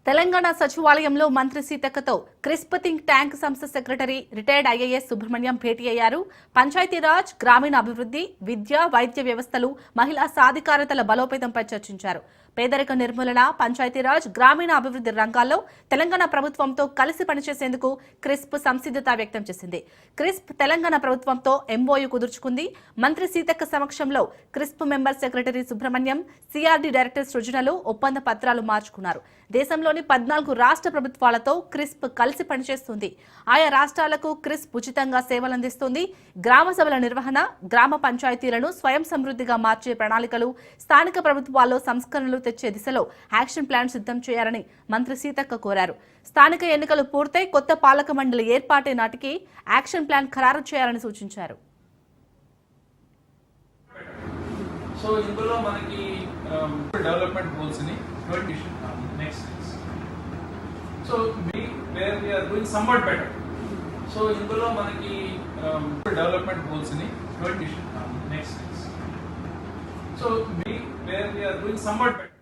తెలంగాణ సచివాలయంలో మంత్రి సీతక్కతో crisp think tank సంస్థ సెక్రటరీ రిటైర్డ్ ఐఏఎస్ సుబ్రహ్మణ్యం భేటీ అయ్యారు. పంచాయతీరాజ్, గ్రామీణ అభివృద్ధి, విద్య, వైద్య వ్యవస్థలు, మహిళా సాధికారతల బలోపేతంపై చర్చించారు. పేదరిక నిర్మూలన, పంచాయతీరాజ్, గ్రామీణ అభివృద్ధి రంగాల్లో తెలంగాణ ప్రభుత్వంతో కలిసి పనిచేసేందుకు క్రిస్ప్ సంసిద్ధత వ్యక్తం చేసింది. క్రిస్ప్ తెలంగాణ ప్రభుత్వంతో ఎంఓయూ కుదుర్చుకుంది. మంత్రి సీతక్క సమక్షంలో CRISP member secretary Subrahmanyam, CRD director సృజనలు ఒప్పంద పత్రాలు మార్చుకున్నారు. దేశంలోని 14 రాష్ట్ర ప్రభుత్వాలతో క్రిస్ప్ కలిసి పనిచేస్తుంది. ఆయా రాష్ట్రాలకు క్రిస్ప్ ఉచితంగా సేవలందిస్తుంది. గ్రామ సభల నిర్వహణ, గ్రామ పంచాయతీలను స్వయం సమృద్ధిగా మార్చే ప్రణాళికలు, స్థానిక ప్రభుత్వాల్లో సంస్కరణలు తెచ్చే దిశలో యాక్షన్ ప్లాన్ సిద్ధం చేయాలని మంత్రి సీతక్క కోరారు. స్థానిక ఎన్నికలు పూర్తయి కొత్త పాలక మండలి ఏర్పాటే నాటికి యాక్షన్ ప్లాన్ ఖరారు చేయాలని సూచించారు. సో ఇందులో మనకి డెవలప్మెంట్ గోల్స్ ని next so where we are doing somewhat better. So ఇందులో మనకి డెవలప్మెంట్ గోల్స్ ని next so where we are doing somewhat better.